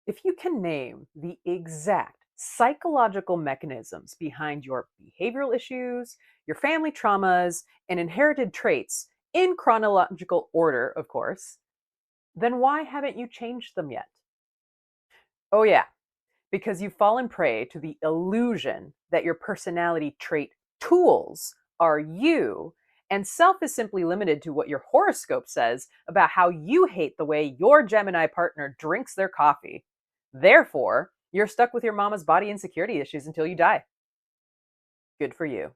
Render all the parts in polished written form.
If you can name the exact psychological mechanisms behind your behavioral issues, your family traumas, and inherited traits in chronological order, of course, then why haven't you changed them yet? Oh, yeah, because you've fallen prey to the illusion that your personality trait tools are you, and self is simply limited to what your horoscope says about how you hate the way your Gemini partner drinks their coffee. Therefore, you're stuck with your mama's body insecurity issues until you die. Good for you.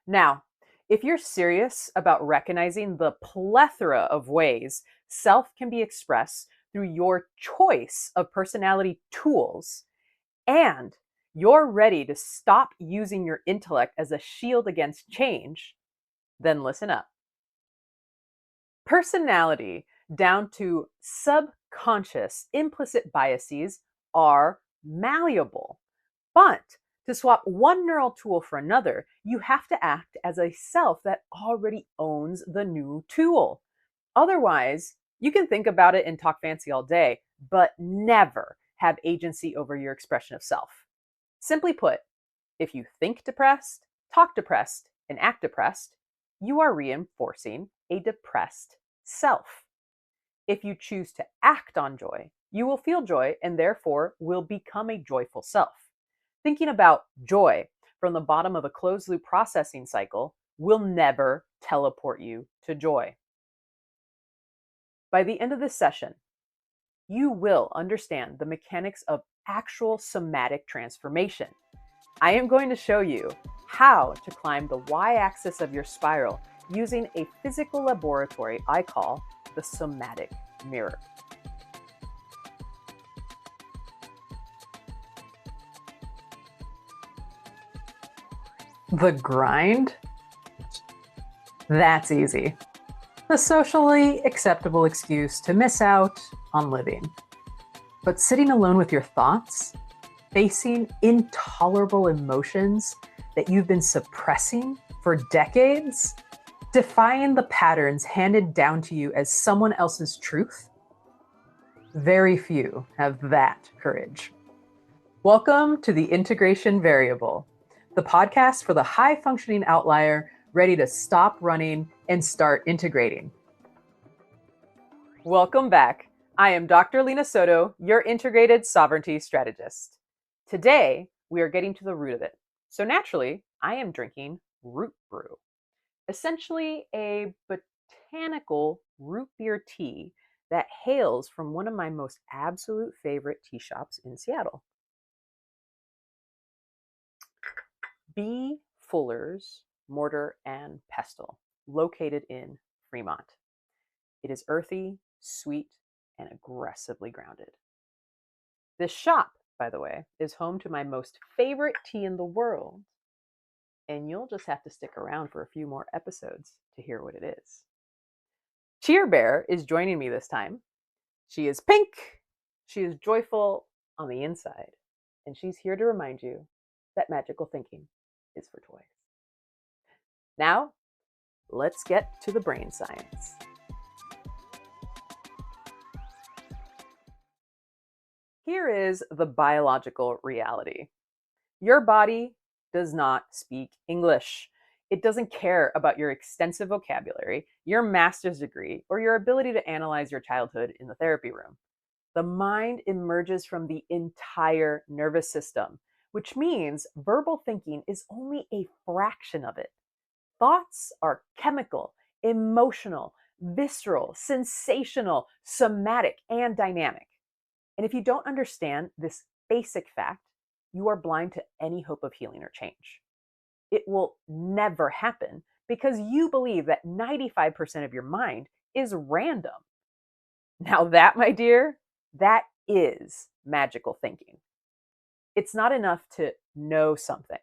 Now, if you're serious about recognizing the plethora of ways self can be expressed through your choice of personality tools, and you're ready to stop using your intellect as a shield against change, then listen up. Personality, down to subconscious implicit biases, are malleable. But to swap one neural tool for another, you have to act as a self that already owns the new tool. Otherwise, you can think about it and talk fancy all day, but never have agency over your expression of self. Simply put, if you think depressed, talk depressed, and act depressed, you are reinforcing a depressed self. If you choose to act on joy, you will feel joy and therefore will become a joyful self. Thinking about joy from the bottom of a closed loop processing cycle will never teleport you to joy. By the end of this session, you will understand the mechanics of actual somatic transformation. I am going to show you how to climb the y-axis of your spiral using a physical laboratory I call the somatic mirror. The grind? That's easy. The socially acceptable excuse to miss out on living. But sitting alone with your thoughts, facing intolerable emotions that you've been suppressing for decades, defying the patterns handed down to you as someone else's truth, very few have that courage. Welcome to the Integration Variable, the podcast for the high-functioning outlier ready to stop running and start integrating. Welcome back. I am Dr. Alina Soto, your integrated sovereignty strategist. Today, we are getting to the root of it. So naturally, I am drinking root brew, essentially a botanical root beer tea that hails from one of my most absolute favorite tea shops in Seattle. B. Fuller's Mortar and Pestle, located in Fremont. It is earthy, sweet, and aggressively grounded. This shop, by the way, is home to my most favorite tea in the world, and you'll just have to stick around for a few more episodes to hear what it is. Cheer Bear is joining me this time. She is pink, she is joyful on the inside, and she's here to remind you that magical thinking is for toys. Now, let's get to the brain science. Here is the biological reality. Your body does not speak English. It doesn't care about your extensive vocabulary, your master's degree, or your ability to analyze your childhood in the therapy room. The mind emerges from the entire nervous system, which means verbal thinking is only a fraction of it. Thoughts are chemical, emotional, visceral, sensational, somatic, and dynamic. And if you don't understand this basic fact, you are blind to any hope of healing or change. It will never happen because you believe that 95% of your mind is random. Now, that, my dear, that is magical thinking. It's not enough to know something.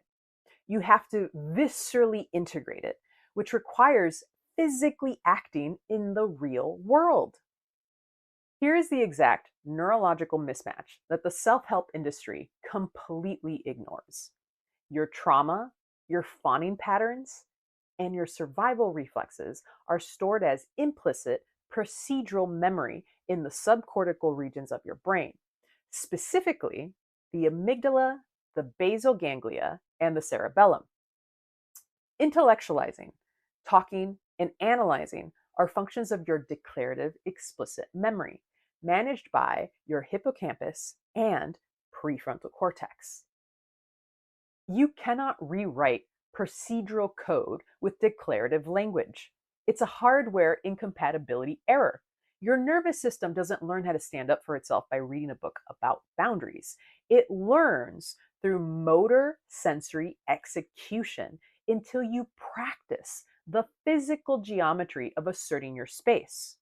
You have to viscerally integrate it, which requires physically acting in the real world. Here is the exact neurological mismatch that the self-help industry completely ignores. Your trauma, your fawning patterns, and your survival reflexes are stored as implicit procedural memory in the subcortical regions of your brain, specifically the amygdala, the basal ganglia, and the cerebellum. Intellectualizing, talking, and analyzing are functions of your declarative explicit memory, managed by your hippocampus and prefrontal cortex. You cannot rewrite procedural code with declarative language. It's a hardware incompatibility error. Your nervous system doesn't learn how to stand up for itself by reading a book about boundaries. It learns through motor sensory execution until you practice the physical geometry of asserting your space.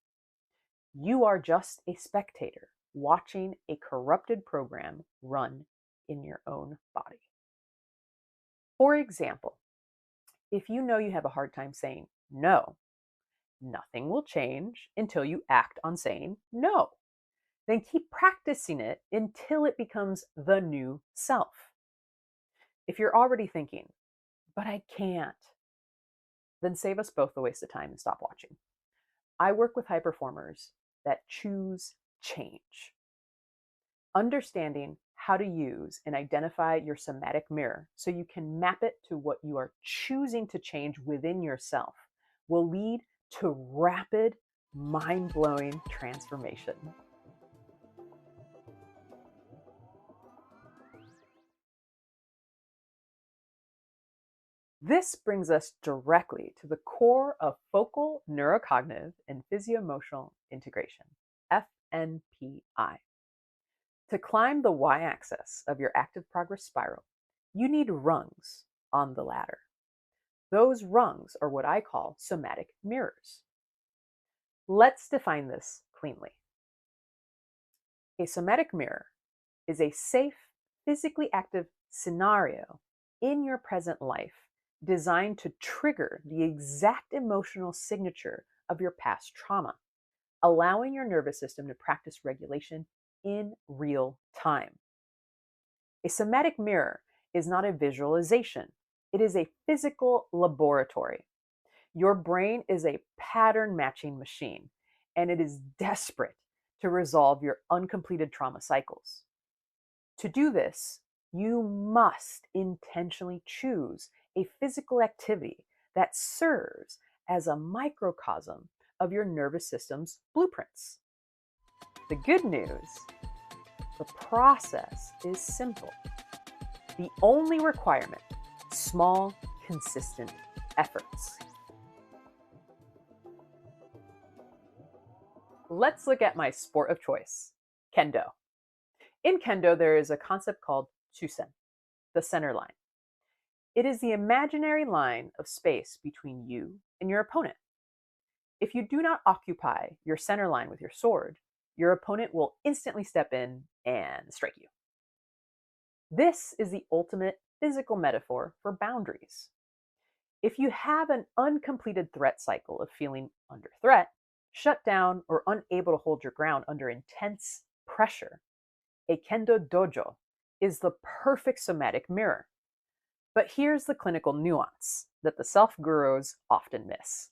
You are just a spectator watching a corrupted program run in your own body. For example, if you know you have a hard time saying no, nothing will change until you act on saying no. Then keep practicing it until it becomes the new self. If you're already thinking, but I can't, then save us both the waste of time and stop watching. I work with high performers that choose change. Understanding how to use and identify your somatic mirror so you can map it to what you are choosing to change within yourself will lead to rapid, mind-blowing transformation. This brings us directly to the core of focal neurocognitive and physio-emotional integration, FNPI. To climb the y-axis of your active progress spiral, you need rungs on the ladder. Those rungs are what I call somatic mirrors. Let's define this cleanly. A somatic mirror is a safe, physically active scenario in your present life designed to trigger the exact emotional signature of your past trauma, allowing your nervous system to practice regulation in real time. A somatic mirror is not a visualization. It is a physical laboratory. Your brain is a pattern matching machine, and it is desperate to resolve your uncompleted trauma cycles. To do this, you must intentionally choose a physical activity that serves as a microcosm of your nervous system's blueprints. The good news, the process is simple. The only requirement, small, consistent efforts. Let's look at my sport of choice, Kendo. In Kendo, there is a concept called Chusen, the center line. It is the imaginary line of space between you and your opponent. If you do not occupy your center line with your sword, your opponent will instantly step in and strike you. This is the ultimate physical metaphor for boundaries. If you have an uncompleted threat cycle of feeling under threat, shut down, or unable to hold your ground under intense pressure, a Kendo dojo is the perfect somatic mirror. But here's the clinical nuance that the self-gurus often miss.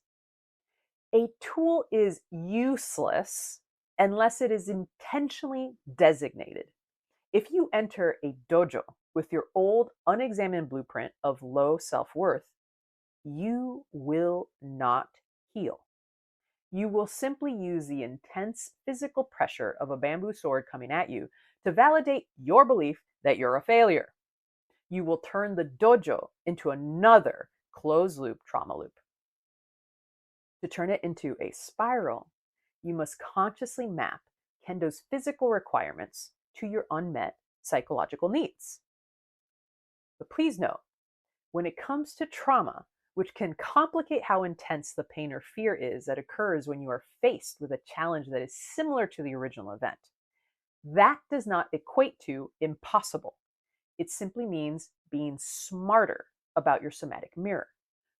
A tool is useless unless it is intentionally designated. If you enter a dojo with your old, unexamined blueprint of low self-worth, you will not heal. You will simply use the intense physical pressure of a bamboo sword coming at you to validate your belief that you're a failure. You will turn the dojo into another closed-loop trauma loop. To turn it into a spiral, you must consciously map Kendo's physical requirements to your unmet psychological needs. But please note, when it comes to trauma, which can complicate how intense the pain or fear is that occurs when you are faced with a challenge that is similar to the original event, that does not equate to impossible. It simply means being smarter about your somatic mirror,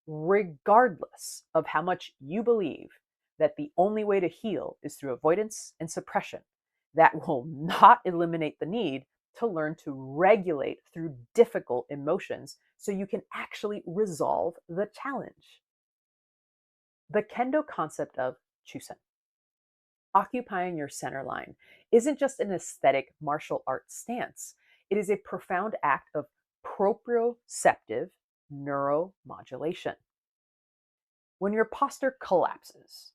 regardless of how much you believe that the only way to heal is through avoidance and suppression. That will not eliminate the need to learn to regulate through difficult emotions so you can actually resolve the challenge. The Kendo concept of Chusen. Occupying your center line isn't just an aesthetic martial arts stance, it is a profound act of proprioceptive neuromodulation. When your posture collapses,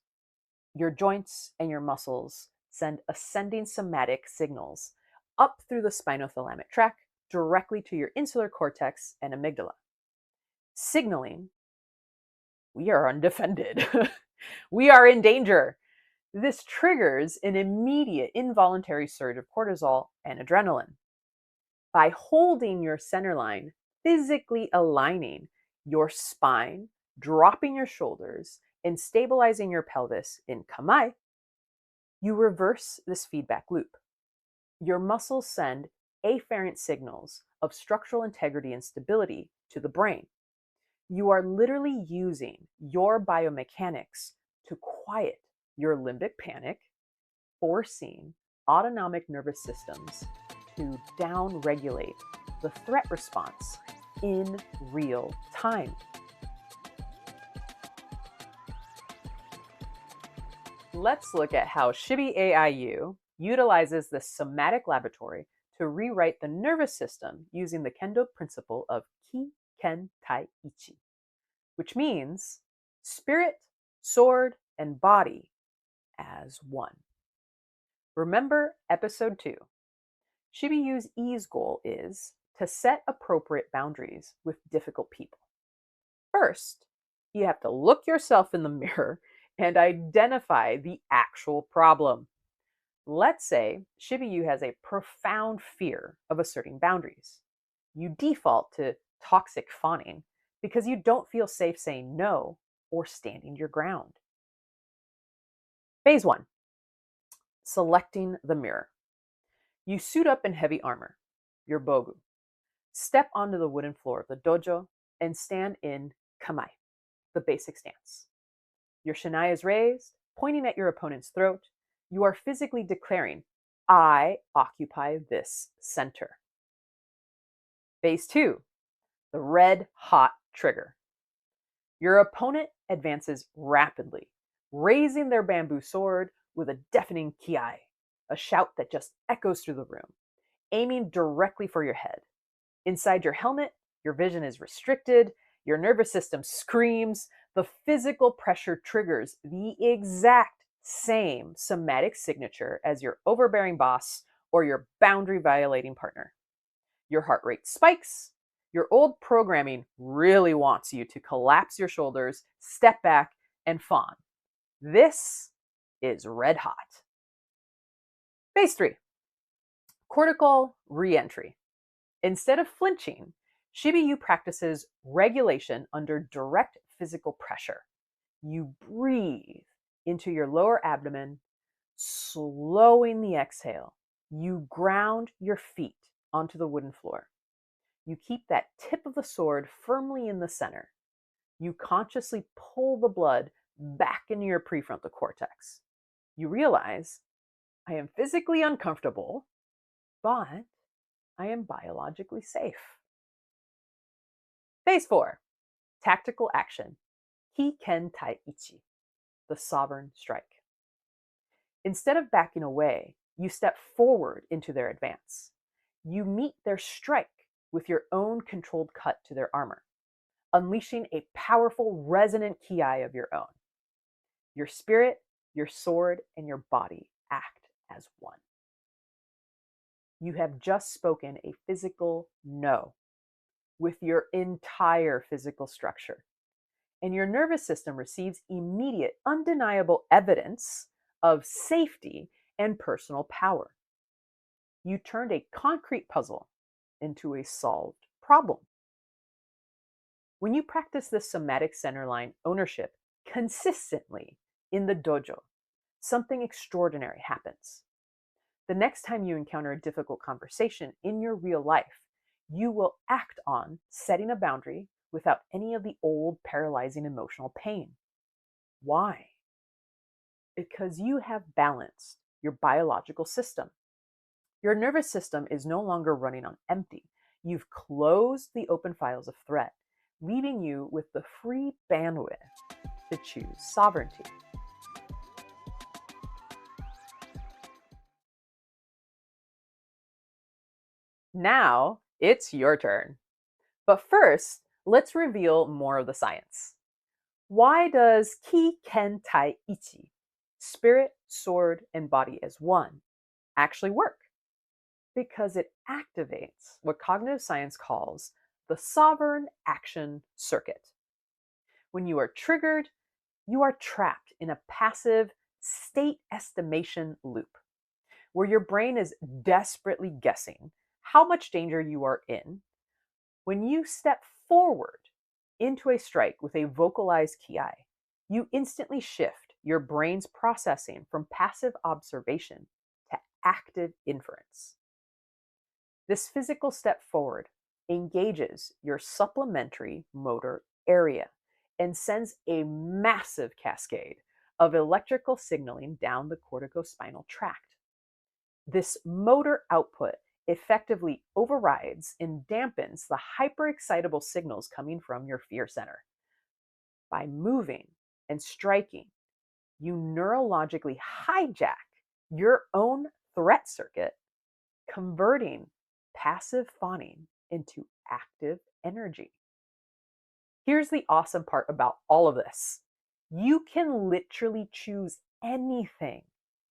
your joints and your muscles send ascending somatic signals up through the spinothalamic tract directly to your insular cortex and amygdala, signaling we are undefended. We are in danger. This triggers an immediate involuntary surge of cortisol and adrenaline. By holding your center line, physically aligning your spine, dropping your shoulders, and stabilizing your pelvis in kamae, you reverse this feedback loop. Your muscles send afferent signals of structural integrity and stability to the brain. You are literally using your biomechanics to quiet your limbic panic, forcing autonomic nervous systems to downregulate the threat response in real time. Let's look at how Chibi-AI utilizes the somatic laboratory to rewrite the nervous system using the Kendo principle of Ki, Ken, Tai, Ichi, which means spirit, sword, and body as one. Remember episode 2. Chibi-U's goal is to set appropriate boundaries with difficult people. First, you have to look yourself in the mirror and identify the actual problem. Let's say Chibi-U has a profound fear of asserting boundaries. You default to toxic fawning because you don't feel safe saying no or standing your ground. Phase 1. Selecting the mirror. You suit up in heavy armor, your bogu. Step onto the wooden floor of the dojo and stand in kamae, the basic stance. Your shinai is raised, pointing at your opponent's throat. You are physically declaring, I occupy this center. Phase 2, the red hot trigger. Your opponent advances rapidly, raising their bamboo sword with a deafening kiai, a shout that just echoes through the room, aiming directly for your head. Inside your helmet, your vision is restricted, your nervous system screams, the physical pressure triggers the exact same somatic signature as your overbearing boss or your boundary violating partner. Your heart rate spikes. Your old programming really wants you to collapse your shoulders, step back, and fawn. This is red hot. Phase 3, cortical re-entry. Instead of flinching, Chibi-U practices regulation under direct physical pressure. You breathe into your lower abdomen, slowing the exhale. You ground your feet onto the wooden floor. You keep that tip of the sword firmly in the center. You consciously pull the blood back into your prefrontal cortex. You realize, I am physically uncomfortable, but I am biologically safe. Phase 4, tactical action. Ki, Ken, Tai, Ichi, the sovereign strike. Instead of backing away, you step forward into their advance. You meet their strike with your own controlled cut to their armor, unleashing a powerful resonant kiai of your own. Your spirit, your sword, and your body act as one. You have just spoken a physical no with your entire physical structure, and your nervous system receives immediate, undeniable evidence of safety and personal power. You turned a concrete puzzle into a solved problem. When you practice this somatic centerline ownership consistently in the dojo, something extraordinary happens. The next time you encounter a difficult conversation in your real life, you will act on setting a boundary without any of the old paralyzing emotional pain. Why? Because you have balanced your biological system. Your nervous system is no longer running on empty. You've closed the open files of threat, leaving you with the free bandwidth to choose sovereignty. Now it's your turn. But first, let's reveal more of the science. Why does Ki Ken Tai Ichi, spirit, sword, and body as one, actually work? Because it activates what cognitive science calls the sovereign action circuit. When you are triggered, you are trapped in a passive state estimation loop where your brain is desperately guessing how much danger you are in. When you step forward into a strike with a vocalized ki, you instantly shift your brain's processing from passive observation to active inference. This physical step forward engages your supplementary motor area and sends a massive cascade of electrical signaling down the corticospinal tract. This motor output effectively overrides and dampens the hyperexcitable signals coming from your fear center. By moving and striking, you neurologically hijack your own threat circuit, converting passive fawning into active energy. Here's the awesome part about all of this. You can literally choose anything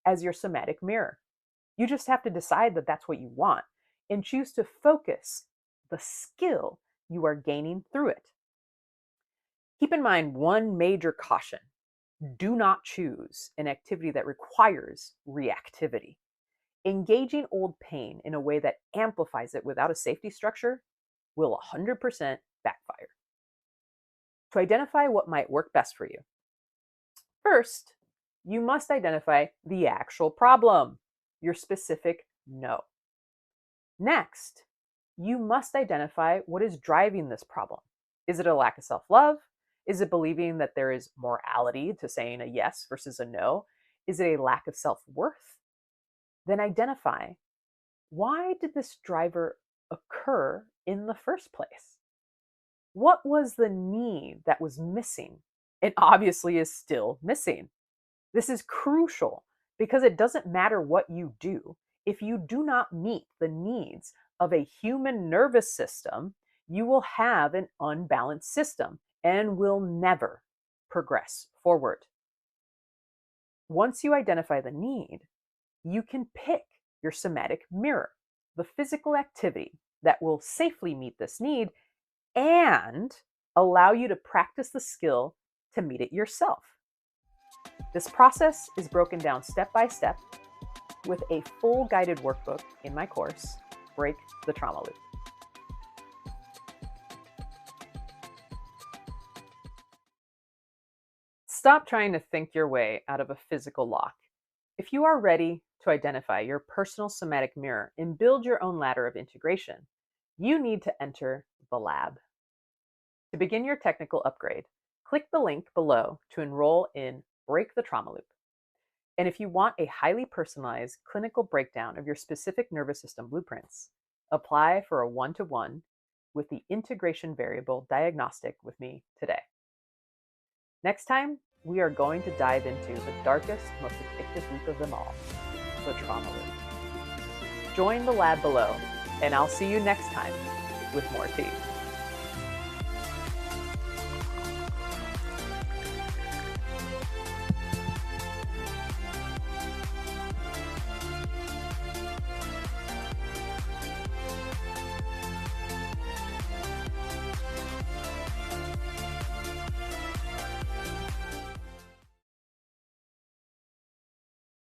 as your somatic mirror. You just have to decide that that's what you want and choose to focus the skill you are gaining through it. Keep in mind one major caution. Do not choose an activity that requires reactivity. Engaging old pain in a way that amplifies it without a safety structure will 100% backfire. To identify what might work best for you, first, you must identify the actual problem, your specific no. Next, you must identify what is driving this problem. Is it a lack of self-love? Is it believing that there is morality to saying a yes versus a no? Is it a lack of self-worth? Then identify, why did this driver occur in the first place? What was the need that was missing? It obviously is still missing. This is crucial because it doesn't matter what you do. If you do not meet the needs of a human nervous system, you will have an unbalanced system and will never progress forward. Once you identify the need, you can pick your somatic mirror, the physical activity that will safely meet this need and allow you to practice the skill to meet it yourself. This process is broken down step by step with a full guided workbook in my course, Break the Trauma Loop. Stop trying to think your way out of a physical lock. If you are ready to identify your personal somatic mirror and build your own ladder of integration, you need to enter the lab. To begin your technical upgrade, click the link below to enroll in Break the Trauma Loop. And if you want a highly personalized clinical breakdown of your specific nervous system blueprints, apply for a one-to-one with the integration variable diagnostic with me today. Next time, we are going to dive into the darkest, most addictive loop of them all, the trauma loop. Join the lab below, and I'll see you next time with more tea.